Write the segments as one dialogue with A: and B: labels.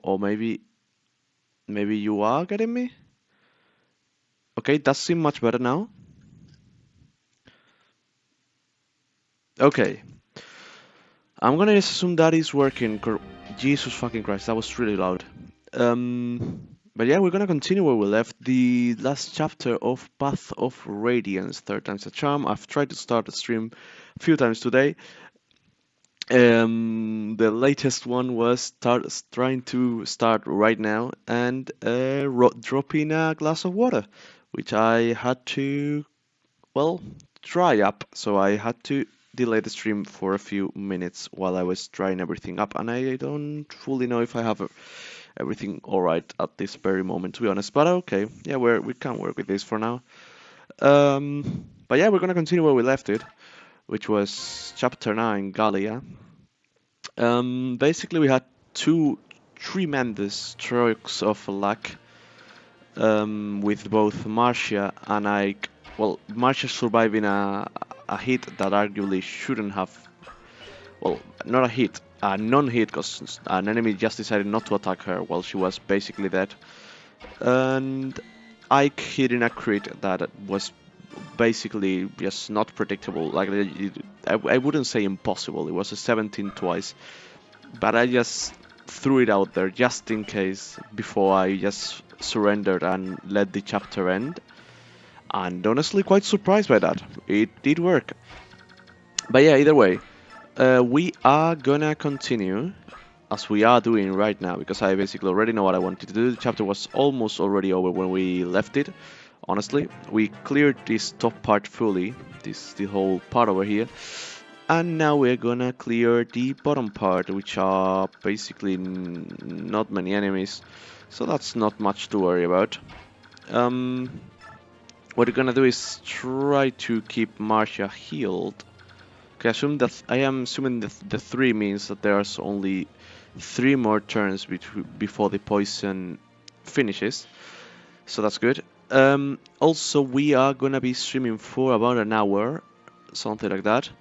A: Or maybe you are getting me? Okay, it does seem much better now. Okay, I'm gonna assume that is working. Jesus fucking Christ, that was really loud. But yeah, we're gonna continue where we left. The last chapter of Path of Radiance, third time's a charm. I've tried to start the stream a few times today. The latest one was trying to start right now and drop in a glass of water, which I had to, well, dry up. So I had to delay the stream for a few minutes while I was drying everything up, and I don't fully know if I have everything all right at this very moment, to be honest. But okay, yeah, we can work with this for now. But yeah, we're gonna continue where we left it, which was chapter 9, Gallia. Basically, we had two tremendous strokes of luck with both Marcia and Ike. Well, Marcia surviving a hit that arguably shouldn't have. Well, not a hit, a non-hit, because an enemy just decided not to attack her while she was basically dead. And Ike hitting a crit that was basically just not predictable. Like, I wouldn't say impossible. It was a 17 twice. But I just threw it out there just in case before I just surrendered and let the chapter end. And honestly, quite surprised by that. It did work. But yeah, either way, we are gonna continue as we are doing right now, because I basically already know what I wanted to do. The chapter was almost already over when we left it. Honestly, we cleared this top part fully, the whole part over here. And now we're gonna clear the bottom part, which are basically not many enemies, so that's not much to worry about. What we're gonna do is try to keep Marcia healed. Okay, I am assuming that the 3 means that there's only 3 more turns before the poison finishes, so that's good. Also, we are gonna be streaming for about an hour, something like that.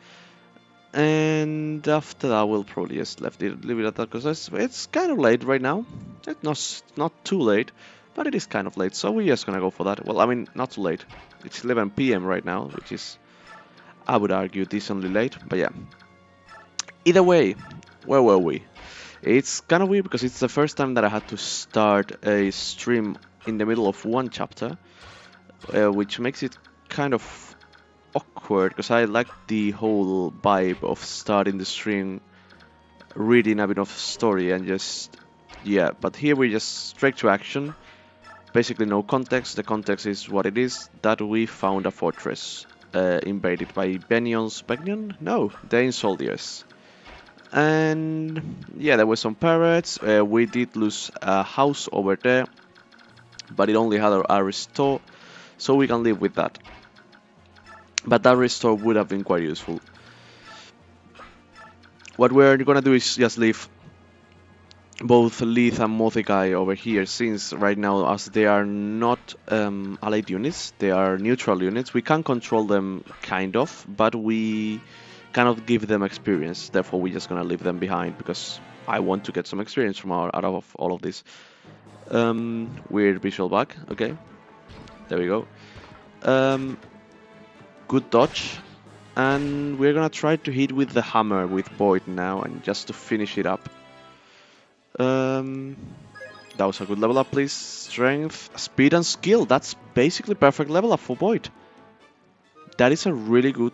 A: And after that, we'll probably just leave it at that, because it's kind of late right now. It's not too late, but it is kind of late, so we're just gonna go for that. Well, I mean, not too late. It's 11 p.m. right now, which is, I would argue, decently late, but yeah. Either way, where were we? It's kind of weird because it's the first time that I had to start a stream in the middle of one chapter, which makes it kind of awkward, because I like the whole vibe of starting the stream reading a bit of story and just, yeah, but here we just straight to action. Basically no context. The context is what it is, that we found a fortress invaded by Benyon? No, Dane soldiers. And yeah, there were some pirates. We did lose a house over there, but it only had a restore, so we can live with that. But that restore would have been quite useful. What we're gonna do is just leave both Leith and Mordecai over here, since right now, as they are not allied units, they are neutral units. We can control them, kind of, but we cannot give them experience. Therefore, we're just gonna leave them behind, because I want to get some experience from out of all of this. Weird visual bug. Okay, there we go. Good dodge. And we're gonna try to hit with the hammer with Void now, and just to finish it up. That was a good level up, please. Strength, speed, and skill. That's basically perfect level up for Void. That is a really good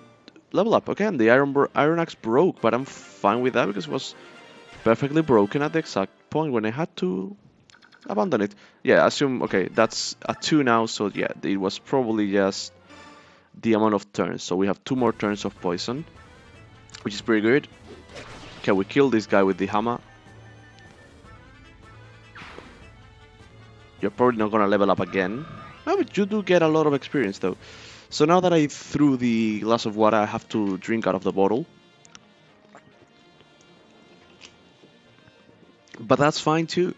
A: level up. Okay, and the Iron Axe broke, but I'm fine with that because it was perfectly broken at the exact point when I had to abandon it. Yeah, assume, okay, that's a 2 now, so yeah, it was probably just the amount of turns. So we have 2 more turns of poison, which is pretty good. Okay, we kill this guy with the hammer. You're probably not gonna level up again. No, but you do get a lot of experience though. So now that I threw the glass of water, I have to drink out of the bottle. But that's fine too.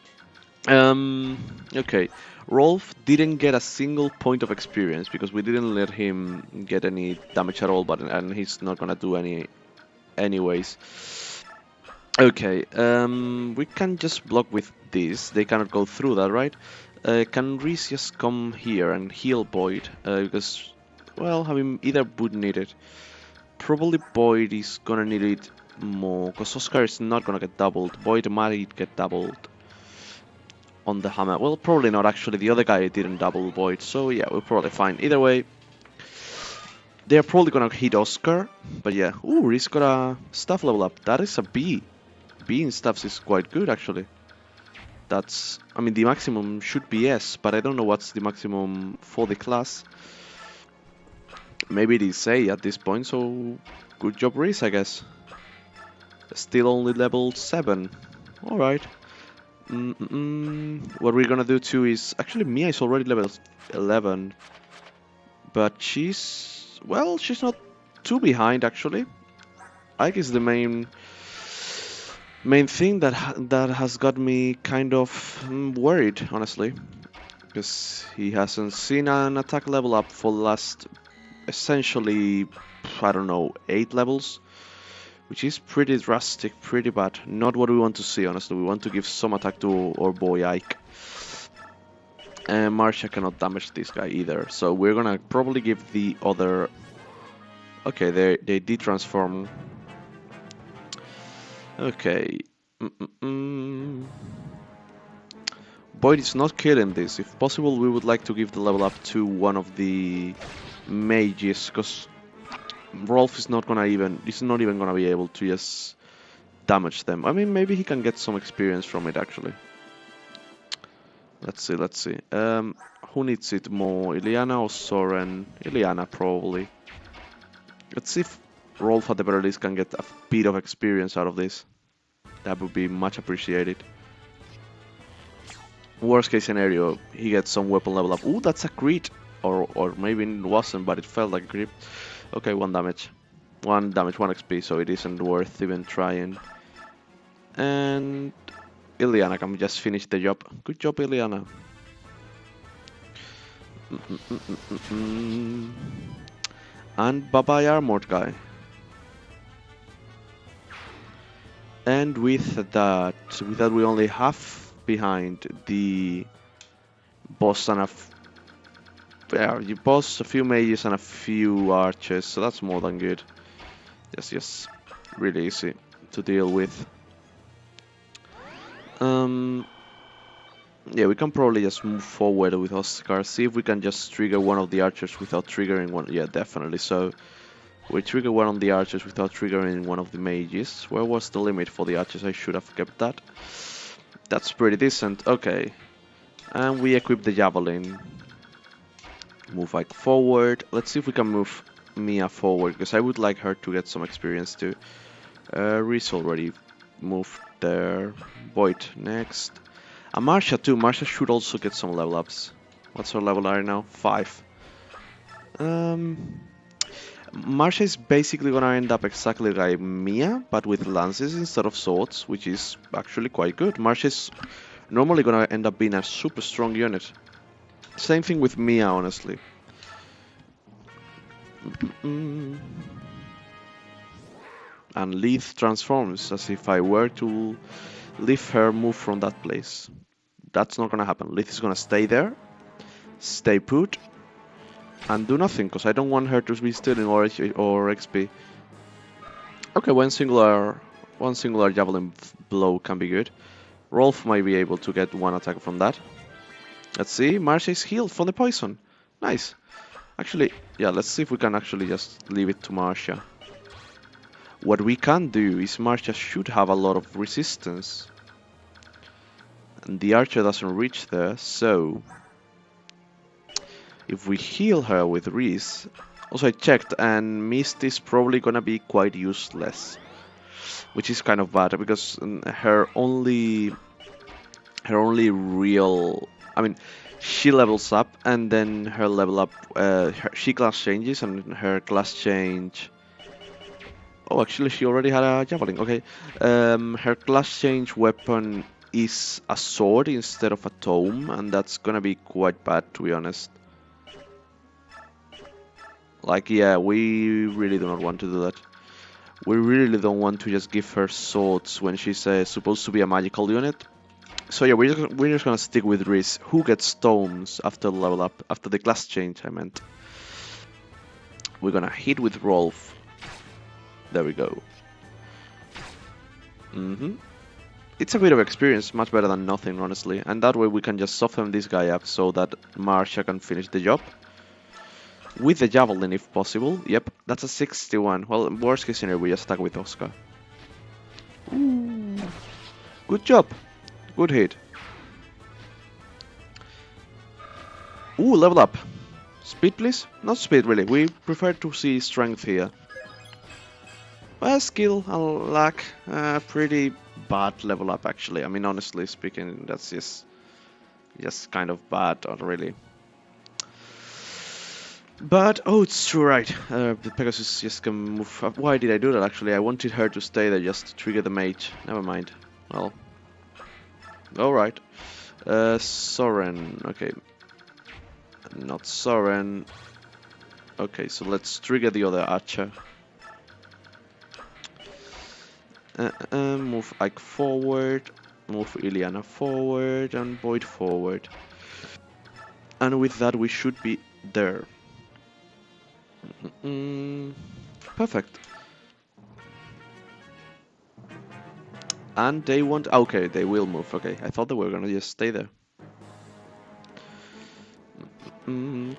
A: Okay. Rolf didn't get a single point of experience because we didn't let him get any damage at all, and he's not gonna do any anyways. Okay, we can just block with this. They cannot go through that, right? Can Reese just come here and heal Boyd? Because, well, having either would need it. Probably Boyd is gonna need it more, because Oscar is not gonna get doubled. Boyd might get doubled on the hammer. Well, probably not actually. The other guy didn't double Boyd, so yeah, we're probably fine. Either way, they're probably gonna hit Oscar, but yeah. Ooh, Reese got a staff level up. That is a B. B in staffs is quite good actually. That's, I mean, the maximum should be S, but I don't know what's the maximum for the class. Maybe it is A at this point, so good job, Reese, I guess. Still only level 7. Alright. What we're gonna do too is, actually Mia is already level 11, but she's, well, she's not too behind actually. Ike is the main thing that has got me kind of worried, honestly, because he hasn't seen an attack level up for the last, essentially, I don't know, 8 levels, which is pretty drastic, pretty bad. Not what we want to see, honestly. We want to give some attack to our boy Ike. And Marcia cannot damage this guy either, so we're gonna probably give the other... Okay, they did transform. Okay. Boyd is not killing this. If possible, we would like to give the level up to one of the mages, because Rolf is not even gonna be able to just damage them. I mean, maybe he can get some experience from it actually. Let's see. Who needs it more, Ileana or Soren? Ileana probably. Let's see if Rolf at the very least can get a bit of experience out of this. That would be much appreciated. Worst case scenario, he gets some weapon level up. Ooh, that's a crit! Or maybe it wasn't, but it felt like a crit. Okay, 1 damage. 1 damage, 1 XP, so it isn't worth even trying. And Ileana can just finish the job. Good job, Ileana. And bye-bye armored guy. And with that we only half behind the boss and the boss, a few mages and a few archers, so that's more than good. Yes, really easy to deal with. Yeah, we can probably just move forward with Oscar, see if we can just trigger one of the archers without triggering one. Yeah, definitely. So we trigger one of the archers without triggering one of the mages. Where was the limit for the archers? I should have kept that. That's pretty decent. Okay. And we equip the javelin. Move Ike forward. Let's see if we can move Mia forward, because I would like her to get some experience too. Reese already moved there. Boyd next. And Marcia too. Marcia should also get some level ups. What's her level right now? 5. Marcia is basically gonna end up exactly like Mia, but with lances instead of swords, which is actually quite good. Marcia is normally gonna end up being a super strong unit. Same thing with Mia, honestly. And Leith transforms as if I were to leave her move from that place. That's not gonna happen. Leith is gonna stay there, stay put, and do nothing, because I don't want her to be stealing or XP. Okay, one singular javelin blow can be good. Rolf might be able to get 1 attack from that. Let's see, Marcia is healed from the poison. Nice. Actually, yeah, let's see if we can actually just leave it to Marcia. What we can do is Marcia should have a lot of resistance. And the archer doesn't reach there, so if we heal her with Reese... Also, I checked, and Mist is probably gonna be quite useless, which is kind of bad, because her only real... I mean, she levels up, and then her level up... she class changes, and her class change... Oh, actually, she already had a javelin. Okay. Her class change weapon is a sword instead of a tome, and that's gonna be quite bad, to be honest. Like, yeah, we really do not want to do that. We really don't want to just give her swords when she's supposed to be a magical unit. So yeah, we're just gonna stick with Riz. Who gets stones after the level up? After the class change, I meant. We're gonna hit with Rolf. There we go. It's a bit of experience, much better than nothing, honestly. And that way we can just soften this guy up so that Marcia can finish the job. With the javelin, if possible. Yep, that's a 61. Well, worst case scenario, we just attack with Oscar. Ooh. Good job. Good hit. Ooh, level up. Speed, please? Not speed, really. We prefer to see strength here. Well, skill and luck, pretty bad level up, actually. I mean, honestly speaking, that's just kind of bad, not really. But, oh, it's true, right. The Pegasus just can move up. Why did I do that, actually? I wanted her to stay there just to trigger the mage. Never mind. Well. Alright. Soren. Okay. Not Soren. Okay, so let's trigger the other archer. Move Ike forward. Move Ileana forward. And Boyd forward. And with that, we should be there. Perfect. And they won't. Okay, they will move. Okay, I thought they were gonna just stay there.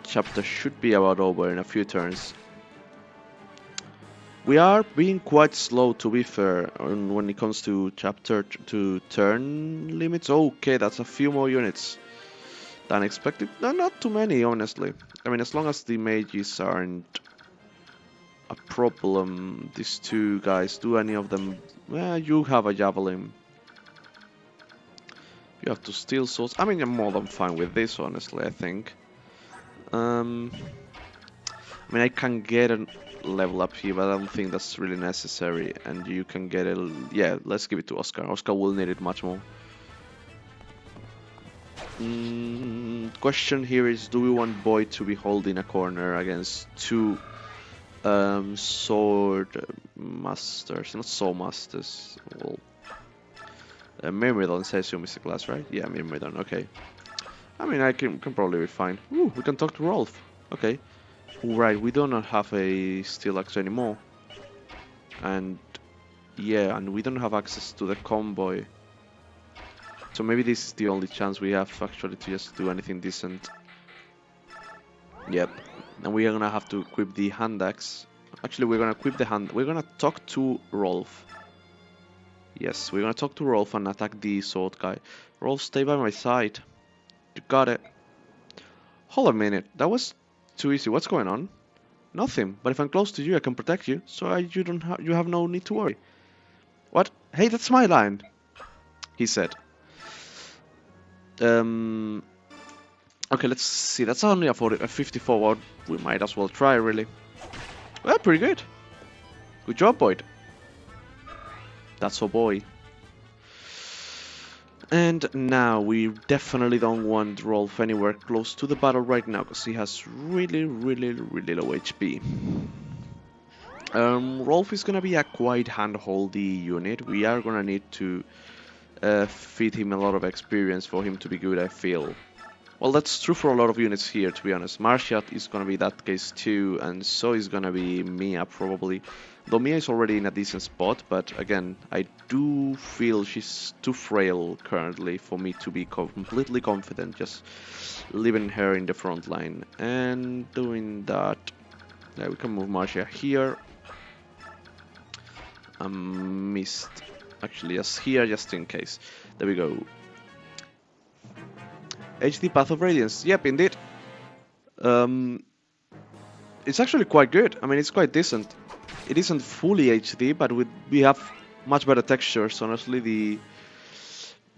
A: Chapter should be about over in a few turns. We are being quite slow, to be fair, when it comes to chapter to turn limits. Okay, that's a few more units than expected. No, not too many, honestly. I mean, as long as the mages aren't a problem, these two guys, do any of them... Well, you have a javelin. You have to steal swords. I mean, I'm more than fine with this, honestly, I think. I mean, I can get a level up here, but I don't think that's really necessary. And you can get a... Yeah, let's give it to Oscar. Oscar will need it much more. Question here is, do we want Boyd to be holding a corner against two sword masters? Not soul masters. Well, Myrmidon says you, Mr. Glass, right? Yeah, Myrmidon, okay. I mean, I can probably be fine. Ooh, we can talk to Rolf. Okay. Right, we do not have a steel axe anymore. And yeah, and we don't have access to the convoy. So maybe this is the only chance we have actually to just do anything decent. Yep. And we are gonna have to equip the hand axe. Actually, we're gonna equip the hand. We're gonna talk to Rolf. Yes, we're gonna talk to Rolf and attack the sword guy. Rolf, stay by my side. You got it. Hold a minute. That was too easy. What's going on? Nothing. But if I'm close to you, I can protect you. So you have no need to worry. What? Hey, that's my line. He said. Okay, let's see. That's only a 54. Well, we might as well try, really. Well, pretty good. Good job, Boyd. That's our boy. And now we definitely don't want Rolf anywhere close to the battle right now, because he has really low HP. Rolf is gonna be a quite handholdy unit. We are gonna need to feed him a lot of experience for him to be good, I feel. Well, that's true for a lot of units here, to be honest. Marcia is gonna be that case too, and so is gonna be Mia, probably. Though Mia is already in a decent spot, but again, I do feel she's too frail currently for me to be completely confident just leaving her in the front line. And doing that, yeah, we can move Marcia here. Missed. Actually, just here, just in case. There we go. HD Path of Radiance. Yep, indeed. It's actually quite good. I mean, it's quite decent. It isn't fully HD, but we have much better textures. Honestly,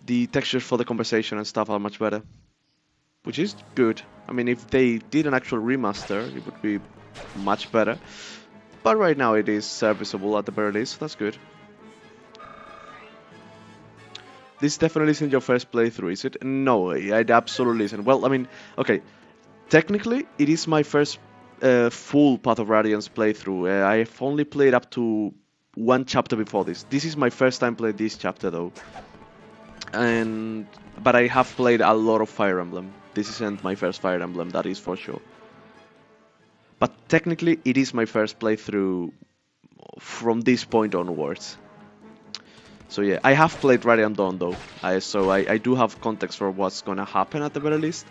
A: the textures for the conversation and stuff are much better, which is good. I mean, if they did an actual remaster, it would be much better. But right now, it is serviceable at the very least. So that's good. This definitely isn't your first playthrough, is it? No, it absolutely isn't. Well, I mean, okay. Technically, it is my first full Path of Radiance playthrough. I've only played up to one chapter before this. This is my first time playing this chapter though, but I have played a lot of Fire Emblem. This isn't my first Fire Emblem, that is for sure. But technically, it is my first playthrough from this point onwards. So yeah, I have played Radiant Dawn though, so I do have context for what's gonna happen at the very least,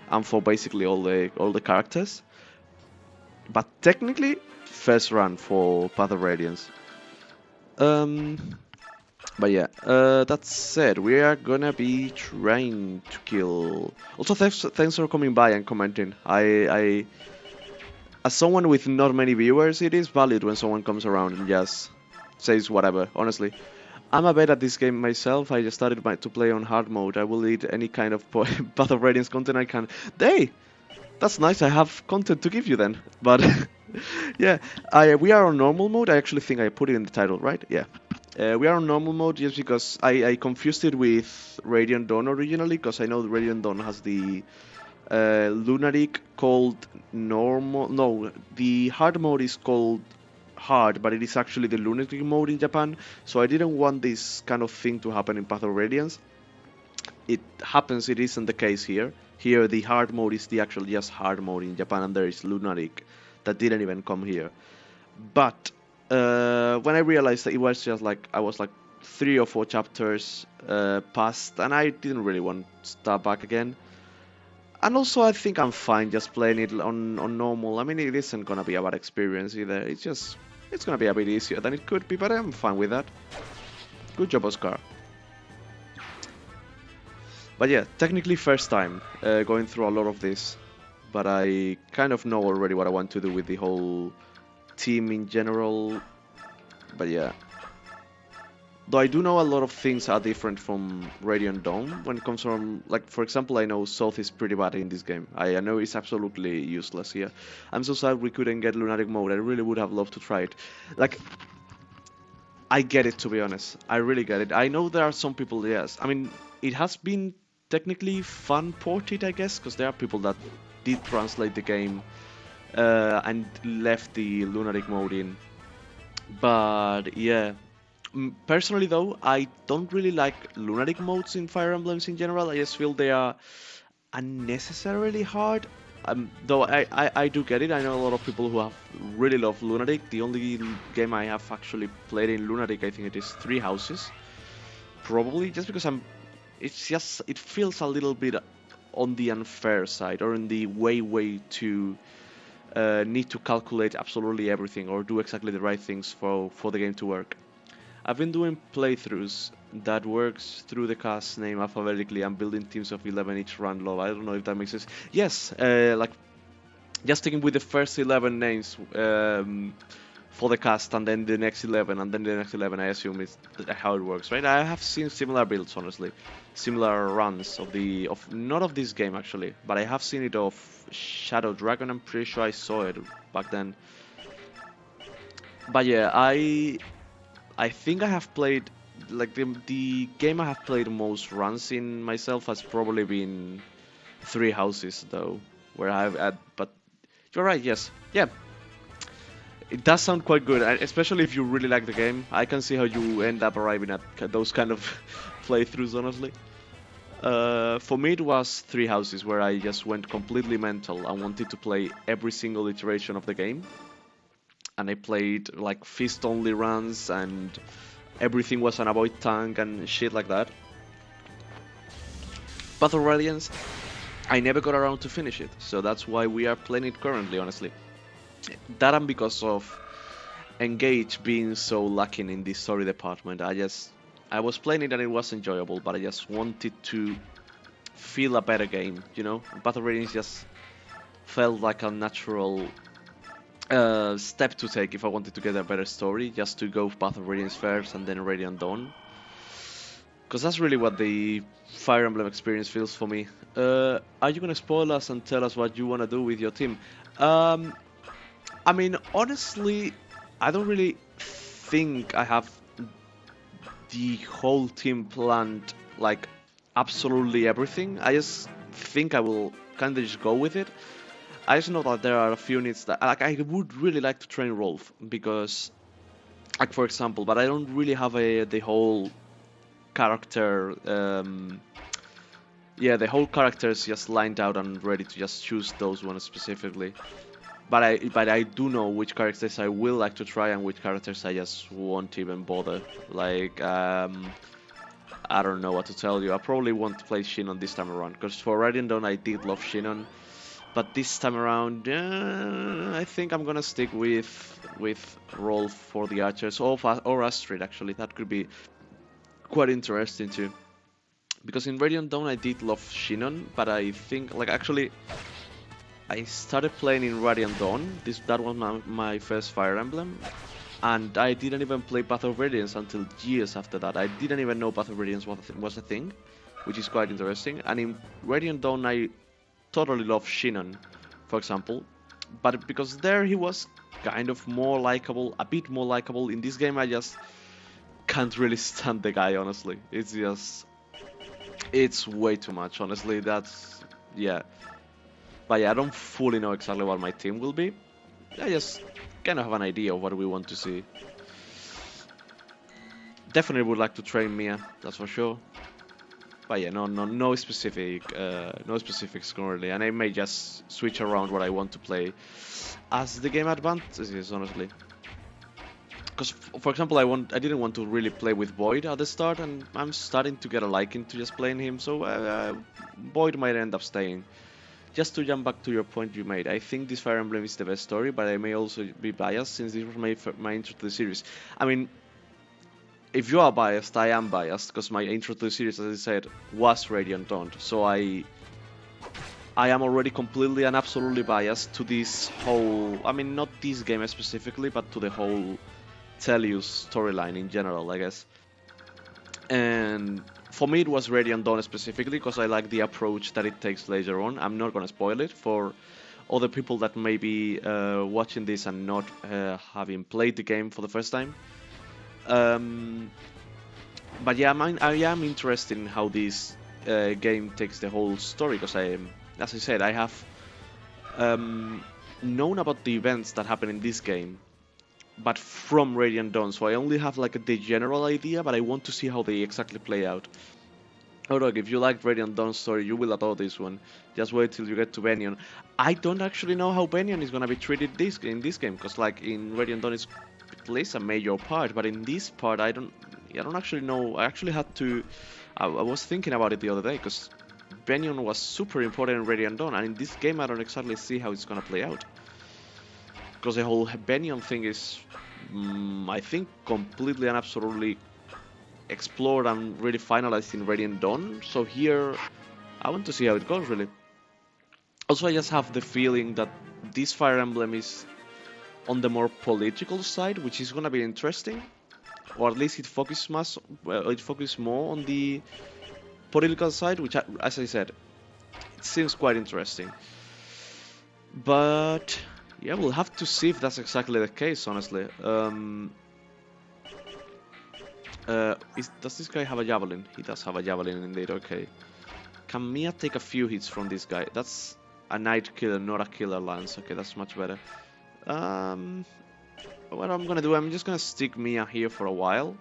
A: and for basically all the characters. But technically, first run for Path of Radiance. Um, but yeah, that said, we are gonna be trying to kill. Also, thanks for coming by and commenting. As someone with not many viewers, it is valid when someone comes around and just says whatever. Honestly, I'm a bit at this game myself. I just started to play on hard mode. I will eat any kind of Path of Radiance content I can. Hey, that's nice. I have content to give you then. But yeah, we are on normal mode. I actually think I put it in the title, right? Yeah. We are on normal mode just because I confused it with Radiant Dawn originally, because I know Radiant Dawn has the Lunatic called normal. No, the hard mode is called hard, but it is actually the Lunatic mode in Japan. So I didn't want this kind of thing to happen in Path of Radiance. It happens, it isn't the case here. Here, the hard mode is the actual just hard mode in Japan, and there is Lunatic that didn't even come here. But when I realized that it was just like I was like 3 or 4 chapters past, and I didn't really want to start back again. And also, I think I'm fine just playing it on normal. I mean, it isn't gonna be a bad experience either. It's gonna be a bit easier than it could be, but I'm fine with that. Good job, Oscar. But yeah, technically first time going through a lot of this, but I kind of know already what I want to do with the whole team in general. But yeah. Though I do know a lot of things are different from Radiant Dawn when it comes from, like, for example, I know South is pretty bad in this game. I know it's absolutely useless here. I'm so sad we couldn't get Lunatic mode. I really would have loved to try it. Like, I get it, to be honest. I really get it. I know there are some people, yes. I mean, it has been technically fan ported, I guess, because there are people that did translate the game and left the Lunatic mode in. But yeah, personally though, I don't really like Lunatic modes in Fire Emblems in general. I just feel they are unnecessarily hard. Though I do get it. I know a lot of people who have really love Lunatic. The only game I have actually played in Lunatic, I think it is Three Houses. Probably just because it feels a little bit on the unfair side, or in the way to need to calculate absolutely everything or do exactly the right things for the game to work. I've been doing playthroughs that works through the cast name alphabetically and building teams of 11 each run low. I don't know if that makes sense. Yes, like just sticking with the first 11 names for the cast, and then the next 11, and then the next 11. I assume is how it works, right? I have seen similar builds, honestly, similar runs of not of this game actually, but I have seen it of Shadow Dragon. I'm pretty sure I saw it back then. But yeah, I think I have played, like, the game I have played most runs in myself has probably been Three Houses though, where I've had. But you're right, yes, yeah. It does sound quite good, and especially if you really like the game. I can see how you end up arriving at those kind of playthroughs, honestly. For me, it was Three Houses, where I just went completely mental and wanted to play every single iteration of the game. And I played like fist-only runs, and everything was an avoid tank and shit like that. Path of Radiance, I never got around to finish it, so that's why we are playing it currently, honestly. That and because of Engage being so lacking in the story department, I was playing it and it was enjoyable, but I just wanted to feel a better game, you know? Path of Radiance just felt like a natural step to take if I wanted to get a better story, just to go Path of Radiance first and then Radiant Dawn. Because that's really what the Fire Emblem experience feels for me. Are you gonna spoil us and tell us what you wanna do with your team? I mean, honestly, I don't really think I have the whole team planned, like, absolutely everything. I just think I will kind of just go with it. I just know that there are a few units that, like, I would really like to train Rolf, because like for example, but I don't really have the whole character. Yeah, the whole character is just lined out and ready to just choose those ones specifically. But I do know which characters I will like to try and which characters I just won't even bother. Like I don't know what to tell you. I probably won't play Shinon this time around because for Radiant Dawn I did love Shinon, but this time around I think I'm gonna stick with Rolf for the archers or Astrid actually. That could be quite interesting too. Because in Radiant Dawn I did love Shinon, but I think like actually I started playing in Radiant Dawn. That was my first Fire Emblem, and I didn't even play Path of Radiance until years after that. I didn't even know Path of Radiance was a thing, which is quite interesting. And in Radiant Dawn, I totally love Shinon, for example, but because there he was kind of more likable, a bit more likable. In this game, I just can't really stand the guy, honestly. It's way too much, honestly. Yeah. But yeah, I don't fully know exactly what my team will be. I just kind of have an idea of what we want to see. Definitely would like to train Mia, that's for sure. But yeah, no specifics currently, and I may just switch around what I want to play as the game advances, honestly. Because, for example, I didn't want to really play with Void at the start, and I'm starting to get a liking to just playing him, so Void might end up staying. Just to jump back to your point you made, I think this Fire Emblem is the best story, but I may also be biased since this was my intro to the series. I mean, if you are biased, I am biased because my intro to the series, as I said, was Radiant Dawn. So I am already completely and absolutely biased to this whole. I mean, not this game specifically, but to the whole Tellius storyline in general, I guess. And for me, it was Radiant Dawn specifically because I like the approach that it takes later on. I'm not gonna spoil it for other people that may be watching this and not having played the game for the first time. But yeah, I am interested in how this game takes the whole story because as I said, I have known about the events that happen in this game, but from Radiant Dawn. So I only have like the general idea, but I want to see how they exactly play out. Oh look, if you like Radiant Dawn story, you will adore this one. Just wait till you get to Benyon. I don't actually know how Benyon is gonna be treated in this game, because like in Radiant Dawn it plays a major part, but in this part I don't actually know. I actually had to. I was thinking about it the other day because Benyon was super important in Radiant Dawn, and in this game I don't exactly see how it's gonna play out. Because the whole Benyon thing is, I think, completely and absolutely explored and really finalized in Radiant Dawn. So here, I want to see how it goes, really. Also, I just have the feeling that this Fire Emblem is on the more political side, which is gonna be interesting, or at least it focuses more on the political side, which, as I said, it seems quite interesting. But yeah, we'll have to see if that's exactly the case, honestly. Does this guy have a javelin? He does have a javelin indeed, okay. Can Mia take a few hits from this guy? That's a Night Killer, not a Killer Lance. Okay, that's much better. What I'm gonna do, I'm just gonna stick Mia here for a while.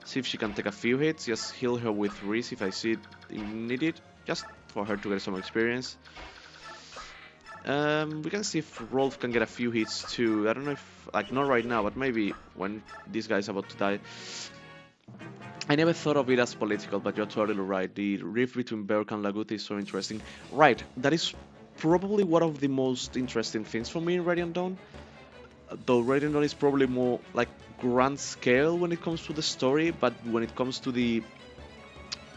A: See if she can take a few hits. Just heal her with Reese if I see it needed. Just for her to get some experience. We can see if Rolf can get a few hits too. I don't know if, like, not right now, but maybe when this guy's about to die. I never thought of it as political, but you're totally right. The rift between Berk and Lagut is so interesting. Right, that is probably one of the most interesting things for me in Radiant Dawn. Though Radiant Dawn is probably more like grand scale when it comes to the story, but when it comes to the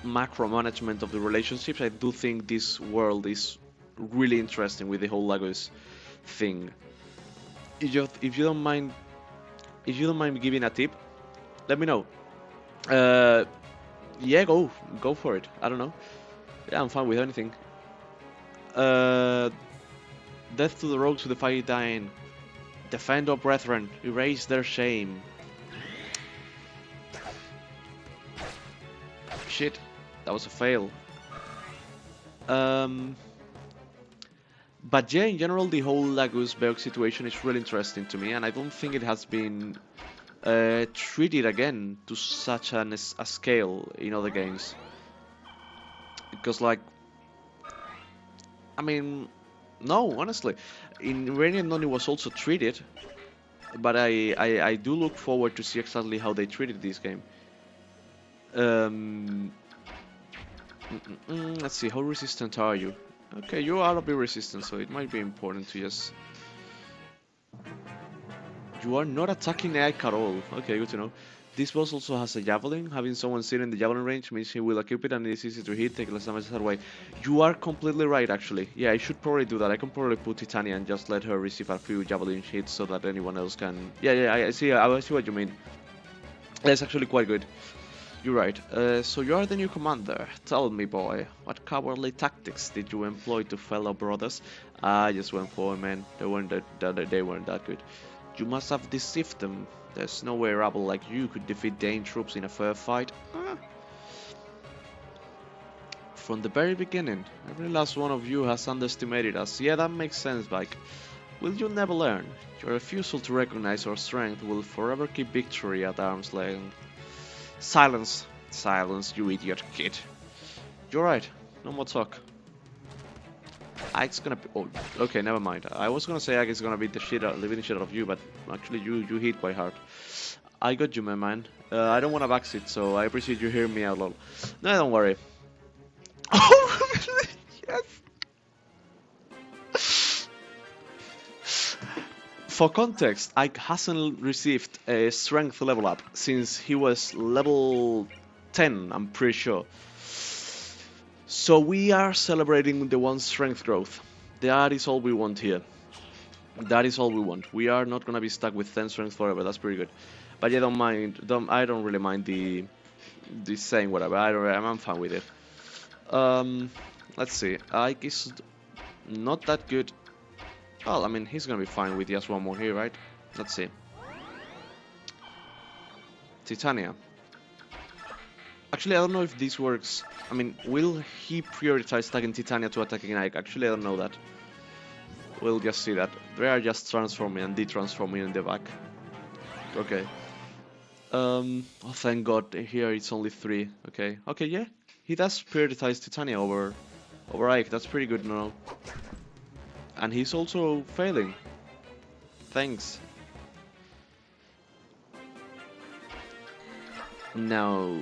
A: macro management of the relationships, I do think this world is really interesting with the whole Lagos thing. If you don't mind, giving a tip, let me know. Yeah, go for it. I don't know. Yeah, I'm fine with anything. Death to the rogues who defy dying. Defend our brethren. Erase their shame. Shit, that was a fail. But yeah, in general, the whole Lagos Berg situation is really interesting to me, and I don't think it has been treated again to such a scale in other games. Because, like, I mean, no, honestly, in Rainy and Noni was also treated, but I do look forward to see exactly how they treated this game. Um, let's see, how resistant are you? Okay, you are a bit resistant, so it might be important to just... You are not attacking Ike at all. Okay, good to know. This boss also has a javelin. Having someone sit in the javelin range means he will equip it and it's easy to hit, take less damage that way. You are completely right, actually. Yeah, I should probably do that. I can probably put Titania and just let her receive a few javelin hits so that anyone else can... Yeah, I see what you mean. That's actually quite good. You're right. So you are the new commander. Tell me, boy, what cowardly tactics did you employ to fellow brothers? I just went for it, man. They weren't that good. You must have deceived them. There's no way a rabble like you could defeat Dane troops in a fair fight. From the very beginning, every last one of you has underestimated us. Yeah, that makes sense, Mike. Will you never learn? Your refusal to recognize our strength will forever keep victory at arm's length. Silence. Silence, you idiot kid. You're right. No more talk. Ike's gonna be... Oh, okay, never mind. I was gonna say Ike is gonna beat the living shit out of you, but actually you hit quite hard. I got you, my man. I don't want to backseat, so I appreciate you hearing me out, lol. No, don't worry. Oh, really? Yes! For context, Ike hasn't received a strength level up since he was level 10, I'm pretty sure. So we are celebrating the one strength growth. That is all we want here. That is all we want. We are not gonna be stuck with 10 strength forever. That's pretty good. But yeah, I don't really mind the saying whatever. I'm fine with it. Let's see. Ike is not that good. Well, I mean, he's gonna be fine with just one more here, right? Let's see. Titania. Actually, I don't know if this works. I mean, will he prioritize attacking Titania to attacking Ike? Actually, I don't know that. We'll just see that. They are just transforming and de-transforming in the back. Okay. Oh, thank God. Here it's only 3. Okay. Okay, yeah. He does prioritize Titania over Ike. That's pretty good now. And he's also failing. Thanks. Now,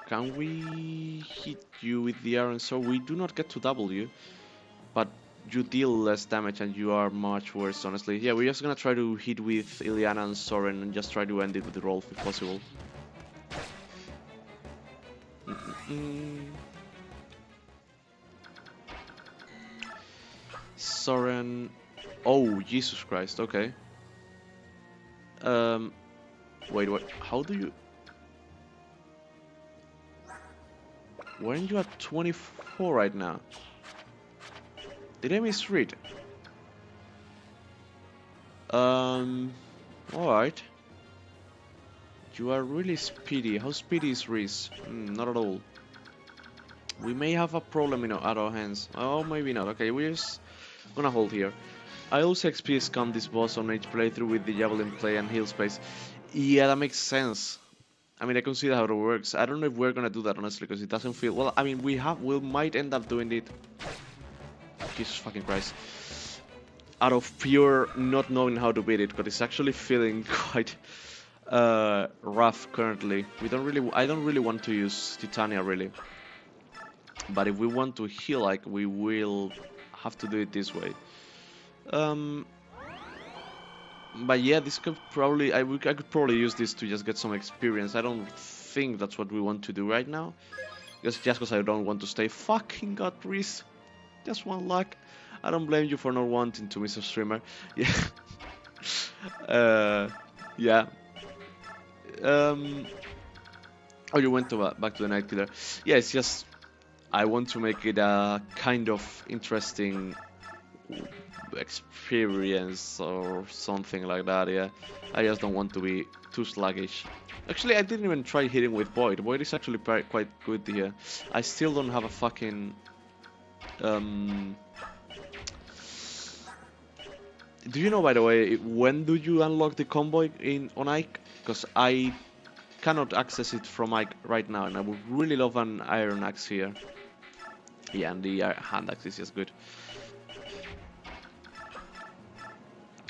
A: can we hit you with the iron sword? We do not get to W, but you deal less damage and you are much worse, honestly. Yeah, we're just gonna try to hit with Ileana and Soren and just try to end it with the Rolf if possible. Soren... Oh, Jesus Christ, okay. Wait, what? How do you... Weren't you at 24 right now? Did I misread? Alright. You are really speedy. How speedy is Reese? Not at all. We may have a problem at our hands. Oh, maybe not. Okay, we're just gonna hold here. I also XP scam this boss on each playthrough with the javelin play and heal space. Yeah, that makes sense. I mean, I can see how it works. I don't know if we're gonna do that, honestly, because it doesn't feel... Well, I mean, we might end up doing it... Jesus fucking Christ. Out of pure not knowing how to beat it, because it's actually feeling quite rough currently. I don't really want to use Titania, really. But if we want to heal, like, we will have to do it this way. But yeah, this could probably... I could probably use this to just get some experience. I don't think that's what we want to do right now. Just because I don't want to stay fucking god, Reese. Just one luck. I don't blame you for not wanting to, Mr. Streamer. Yeah. Yeah. Oh, you went back to the Night Killer. Yeah, it's just... I want to make it a kind of interesting experience or something like that, yeah. I just don't want to be too sluggish. Actually, I didn't even try hitting with Void. Void is actually quite good here. I still don't have a fucking... Do you know, by the way, when do you unlock the combo on Ike? because I cannot access it from Mike right now, and I would really love an iron axe here. Yeah, and the hand axe is just good.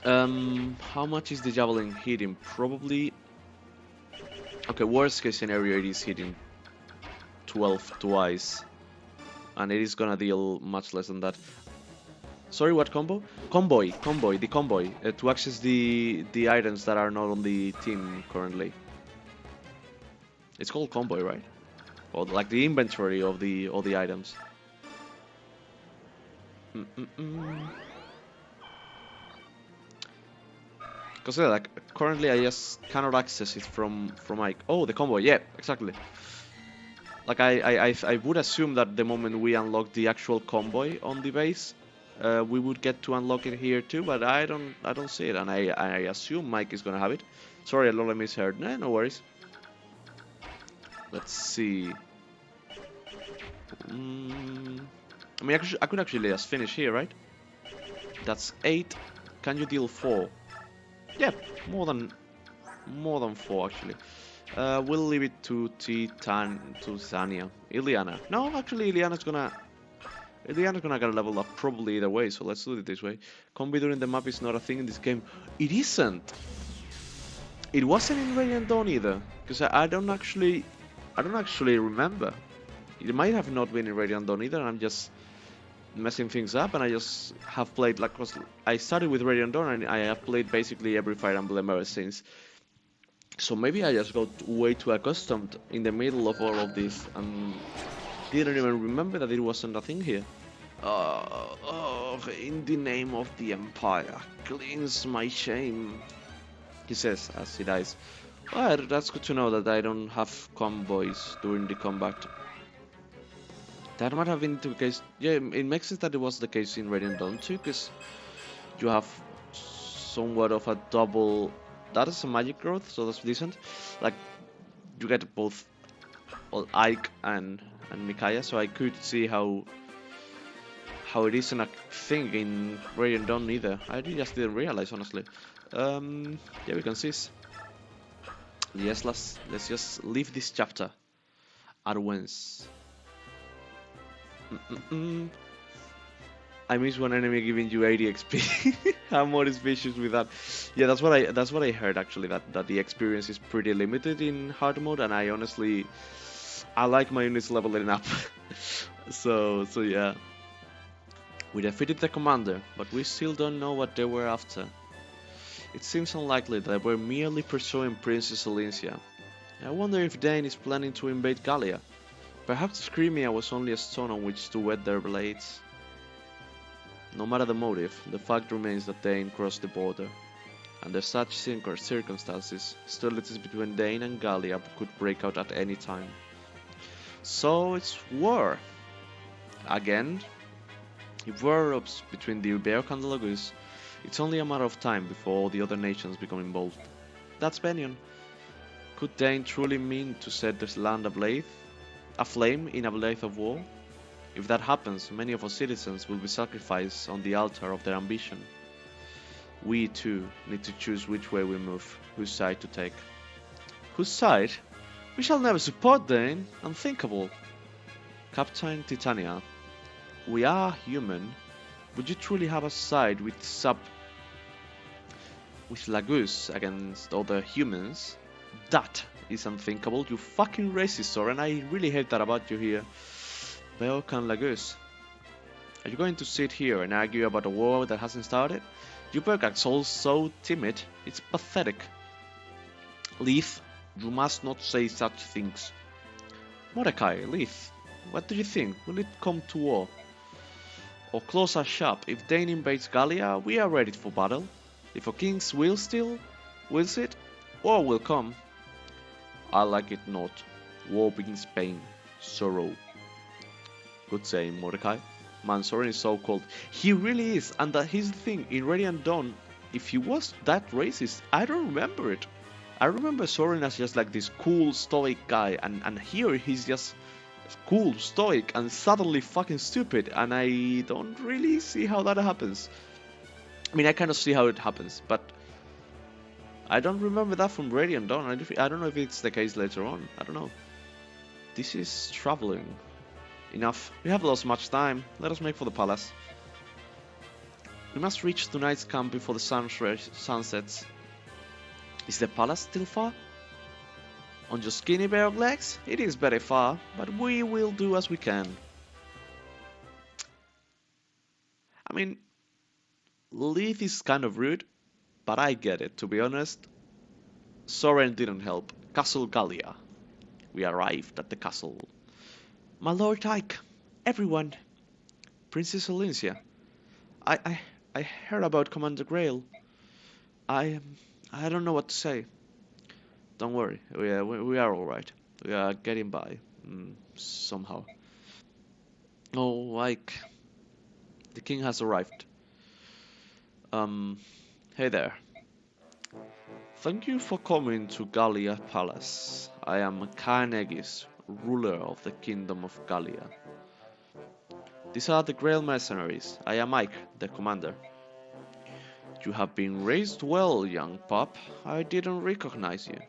A: How much is the javelin hitting? Probably. Okay, worst case scenario, it is hitting 12 twice, and it is gonna deal much less than that. Sorry, what combo? The convoy, to access the items that are not on the team currently. It's called convoy, right? Or like the inventory of the all the items. Because like currently I just cannot access it from Mike. Oh, the convoy, yeah, exactly. Like I would assume that the moment we unlock the actual convoy on the base, we would get to unlock it here too. But I don't see it, and I assume Mike is gonna have it. Sorry, a lot of misheard. Nah, no worries. Let's see. I mean, I could actually just finish here, right? That's 8. Can you deal 4? Yeah, more than 4 actually. We'll leave it to Titania. Iliana. No, actually Iliana's gonna get a level up probably either way, so let's do it this way. Combi during the map is not a thing in this game. It isn't. It wasn't in Radiant Dawn either, because I don't actually remember. It might have not been in Radiant Dawn either, and I'm just messing things up, and I just have played like, cause I started with Radiant Dawn and I have played basically every Fire Emblem ever since. So maybe I just got way too accustomed in the middle of all of this and didn't even remember that it wasn't a thing here. In the name of the Empire, cleanse my shame, he says as he dies. Well, that's good to know that I don't have convoys during the combat. That might have been the case. Yeah, it makes sense that it was the case in Radiant Dawn too, because you have somewhat of a double. That is a magic growth, so that's decent. Like, you get both Ike and Micaiah, so I could see how it isn't a thing in Radiant Dawn either. I just didn't realize, honestly. Yeah, we can see. Yes, let's just leave this chapter at once. I miss one enemy giving you 80 XP. I'm more suspicious with that. Yeah, that's what I heard actually. That the experience is pretty limited in hard mode, and I honestly like my units leveling up. so yeah, we defeated the commander, but we still don't know what they were after. It seems unlikely that they were merely pursuing Princess Elysia. I wonder if Dane is planning to invade Gallia. Perhaps Crimea was only a stone on which to wet their blades. No matter the motive, the fact remains that Dane crossed the border. Under such circumstances, hostilities between Dane and Gallia could break out at any time. So it's war. Again, if war erupts between the Ubeok and the Lagus, it's only a matter of time before all the other nations become involved. That's Benion. Could Dane truly mean to set this land ablaze? Aflame in a blaze of war? If that happens, many of our citizens will be sacrificed on the altar of their ambition. We too need to choose which way we move, whose side to take. Whose side? We shall never support Dane. Unthinkable. Captain Titania, we are human. Would you truly have a side with Lagus against other humans? That is unthinkable, you fucking racist, Soren. I really hate that about you here. Beok and Lagus. Are you going to sit here and argue about a war that hasn't started? You Beok are so timid, it's pathetic. Leith, you must not say such things. Mordecai, Leith, what do you think? Will it come to war? Or close our shop? If Dane invades Gallia, we are ready for battle. If our kings wills it, war will come. I like it not. War brings pain, sorrow. Good saying, Mordecai. Man, Soren is so cold. He really is, and here's the thing, in Radiant Dawn, if he was that racist, I don't remember it. I remember Soren as just like this cool, stoic guy, and here he's just cool, stoic, and suddenly fucking stupid, and I don't really see how that happens. I mean, I kind of see how it happens, but I don't remember that from Radiant Dawn. I don't know if it's the case later on. I don't know. This is traveling. Enough. We have lost much time. Let us make for the palace. We must reach tonight's camp before the sun sets. Is the palace still far? On your skinny pair of legs? It is very far, but we will do as we can. I mean, Leaf is kind of rude, but I get it, to be honest. Soren didn't help. Castle Gallia. We arrived at the castle. My Lord Ike, everyone, Princess Alicia. I heard about Commander Grail. I I don't know what to say. Don't worry, we are all right. We are getting by somehow. Oh, Ike, the king has arrived. Um, hey there. Thank you for coming to Gallia Palace. I am Carnegie's, ruler of the Kingdom of Gallia. These are the Grail mercenaries. I am Ike, the commander. You have been raised well, young pup. I didn't recognize you.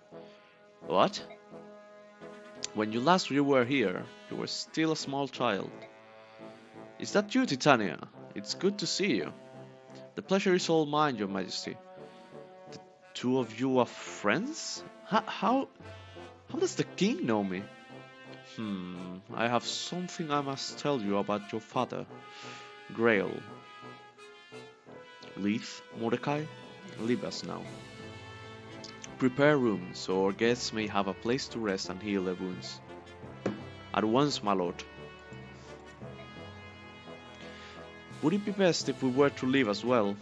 A: What? When you were here, you were still a small child. Is that you, Titania? It's good to see you. The pleasure is all mine, your majesty. The two of you are friends? How does the king know me? I have something I must tell you about your father, Grail. Leith, Mordecai, leave us now. Prepare rooms so our guests may have a place to rest and heal their wounds. At once, my lord. Would it be best if we were to leave as well?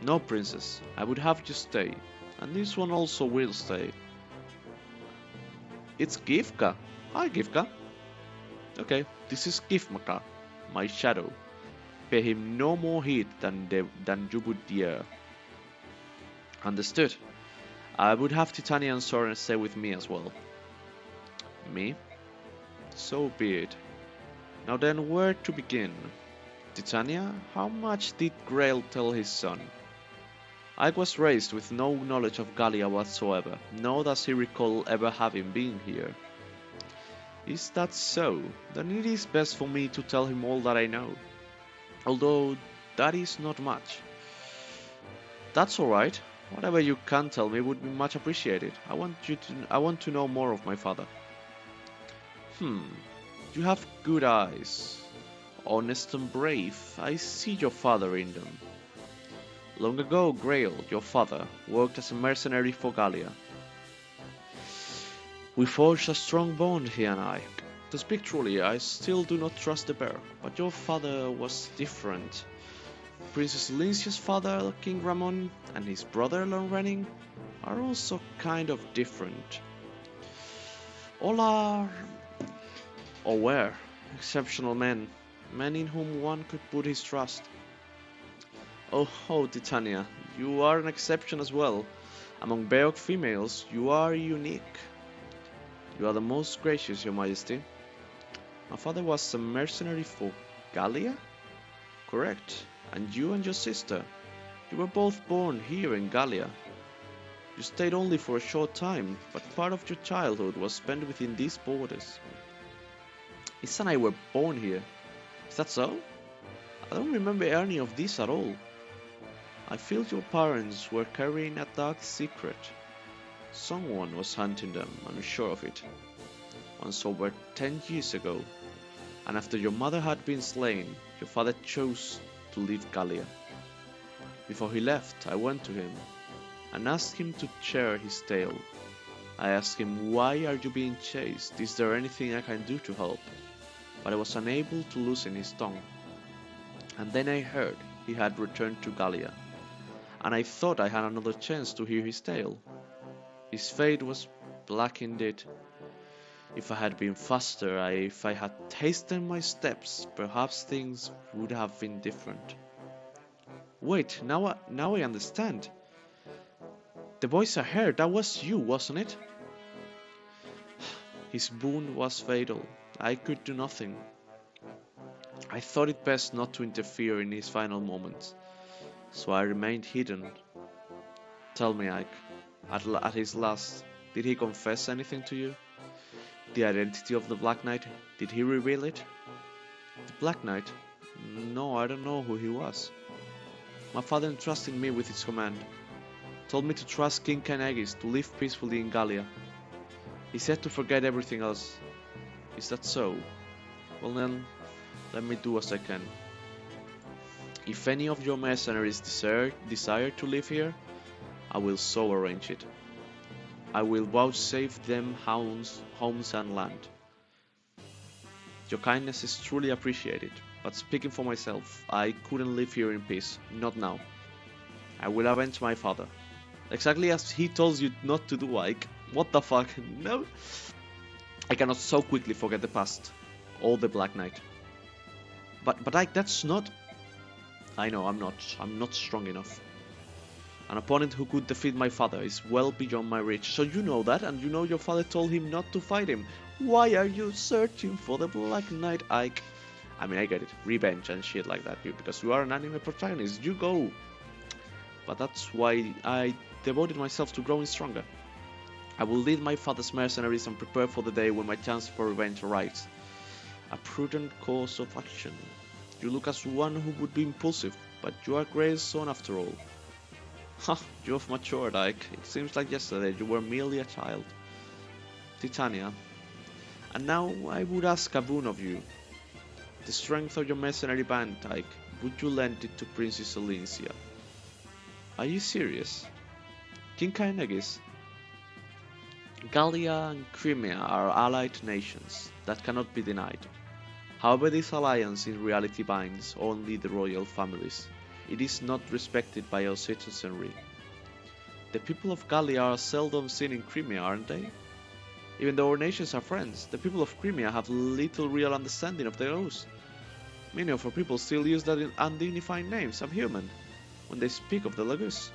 A: No, princess, I would have you stay, and this one also will stay. It's Gifka. Hi, Gifka. Okay, this is Gifmaka, my shadow. Pay him no more heed than you would dare. Understood. I would have Titania and Soren stay with me as well. Me? So be it. Now then, where to begin? Titania, how much did Grail tell his son? I was raised with no knowledge of Gallia whatsoever, nor does he recall ever having been here. Is that so? Then it is best for me to tell him all that I know. Although, that is not much. That's alright. Whatever you can tell me would be much appreciated. I want to know more of my father. You have good eyes. Honest and brave. I see your father in them. Long ago, Grail, your father, worked as a mercenary for Gallia. We forged a strong bond, he and I. To speak truly, I still do not trust the bear, but your father was different. Princess Lincia's father, King Ramon, and his brother Lonrening are also kind of different. All are, or were, exceptional men in whom one could put his trust. Oh, Titania, you are an exception as well. Among Beog females, you are unique. You are the most gracious, your majesty. My father was a mercenary for Gallia? Correct. And you and your sister, you were both born here in Gallia. You stayed only for a short time, but part of your childhood was spent within these borders. His and I were born here. Is that so? I don't remember any of this at all. I feel your parents were carrying a dark secret. Someone was hunting them, I'm sure of it. Once over 10 years ago, and after your mother had been slain, your father chose to leave Gallia. Before he left, I went to him and asked him to share his tale. I asked him, why are you being chased? Is there anything I can do to help? But I was unable to loosen his tongue. And then I heard he had returned to Gallia, and I thought I had another chance to hear his tale. His fate was black indeed. If I had been faster, if I had hastened my steps, perhaps things would have been different. Wait, now I understand. The voice I heard, that was you, wasn't it? His wound was fatal. I could do nothing. I thought it best not to interfere in his final moments, so I remained hidden. Tell me, Ike, At his last, did he confess anything to you? The identity of the Black Knight, did he reveal it? The Black Knight? No, I don't know who he was. My father entrusted me with his command. Told me to trust King Kynagis to live peacefully in Gallia. He said to forget everything else. Is that so? Well then, let me do as I can. If any of your mercenaries desire to live here, I will so arrange it. I will vouchsafe them homes and land. Your kindness is truly appreciated, but speaking for myself, I couldn't live here in peace, not now. I will avenge my father. Exactly as he told you not to do, Ike. What the fuck? No. I cannot so quickly forget the past. All the Black Knight. But Ike, that's not... I know, I'm not strong enough. An opponent who could defeat my father is well beyond my reach, so you know that, and you know your father told him not to fight him. Why are you searching for the Black Knight, Ike? I mean, I get it, revenge and shit like that, because you are an anime protagonist, you go. But that's why I devoted myself to growing stronger. I will lead my father's mercenaries and prepare for the day when my chance for revenge arrives. A prudent course of action. You look as one who would be impulsive, but you are Gray's son after all. Ha, you have matured, Ike. It seems like yesterday you were merely a child. Titania. And now I would ask a boon of you. The strength of your mercenary band, Ike, would you lend it to Princess Elysia? Are you serious? King Kynagis. Gallia and Crimea are allied nations that cannot be denied. However, this alliance in reality binds only the royal families. It is not respected by our citizenry. The people of Gallia are seldom seen in Crimea, aren't they? Even though our nations are friends, the people of Crimea have little real understanding of their oaths. Many of our people still use that undignified name, subhuman, when they speak of the Lagus.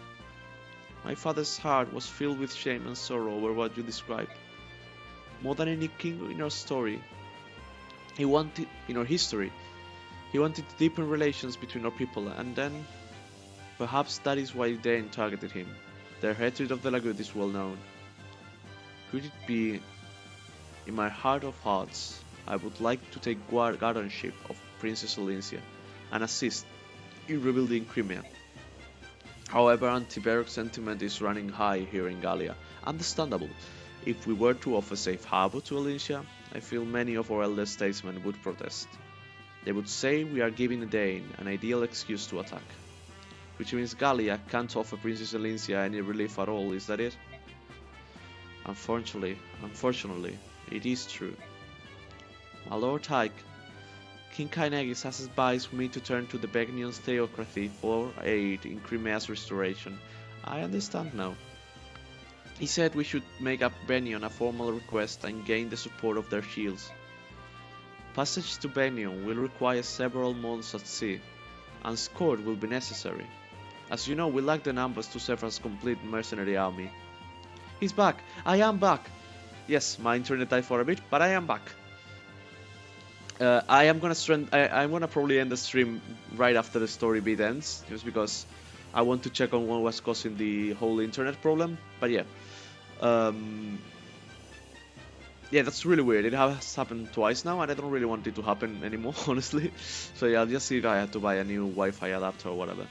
A: My father's heart was filled with shame and sorrow over what you described. More than any king in our story, he wanted to deepen relations between our people, and then perhaps that is why Dane targeted him. Their hatred of the Lagut is well known. Could it be, in my heart of hearts, I would like to take guardianship of Princess Elysia and assist in rebuilding Crimea. However, anti-Baroque sentiment is running high here in Gallia. Understandable. If we were to offer safe harbor to Elysia, I feel many of our elder statesmen would protest. They would say we are giving Dane an ideal excuse to attack. Which means Gallia can't offer Princess Elysia any relief at all, is that it? Unfortunately, it is true. My Lord Ike, King Kynagis has advised me to turn to the Begnion's theocracy for aid in Crimea's restoration. I understand now. He said we should make up Begnion a formal request and gain the support of their shields. Passage to Begnion will require several months at sea, and escort will be necessary. As you know, we lack the numbers to serve as a complete mercenary army. He's back! I am back! Yes, my internet died for a bit, but I am back. I'm gonna probably end the stream right after the story bit ends, just because I want to check on what was causing the whole internet problem. But yeah, yeah, that's really weird. It has happened twice now, and I don't really want it to happen anymore, honestly. So yeah, I'll just see if I have to buy a new Wi-Fi adapter or whatever.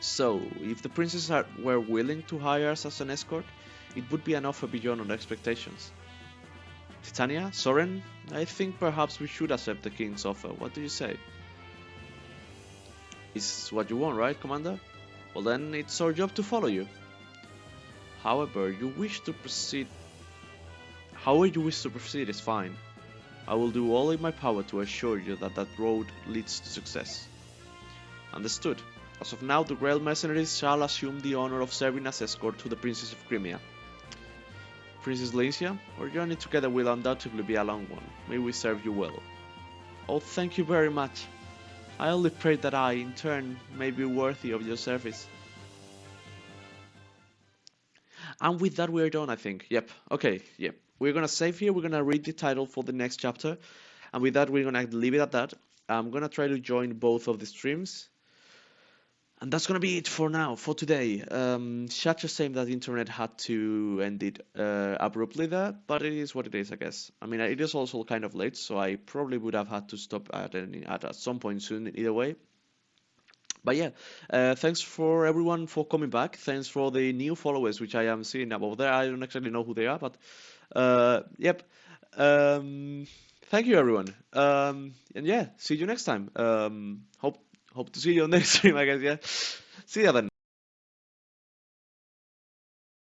A: So, if the princess were willing to hire us as an escort, it would be an offer beyond our expectations. Titania, Soren, I think perhaps we should accept the king's offer. What do you say? Is what you want, right, Commander? Well then, it's our job to follow you. However you wish to proceed is fine. I will do all in my power to assure you that that road leads to success. Understood. As of now, the Grail mercenaries shall assume the honor of serving as escort to the Princess of Crimea. Princess Elysia, our journey together will undoubtedly be a long one. May we serve you well. Oh, thank you very much. I only pray that I, in turn, may be worthy of your service. And with that, we're done, I think. Yep. Okay, yep. We're gonna save here. We're gonna read the title for the next chapter. And with that, we're gonna leave it at that. I'm gonna try to join both of the streams. And that's gonna be it for now, for today. Such a shame that the internet had to end it abruptly there, but it is what it is, I guess. I mean, it is also kind of late, so I probably would have had to stop at some point soon, either way. But yeah, thanks for everyone for coming back. Thanks for the new followers, which I am seeing up over there. I don't actually know who they are, but yep. Thank you, everyone. And yeah, see you next time. Hope to see you on next stream, I guess. Yeah. See ya then.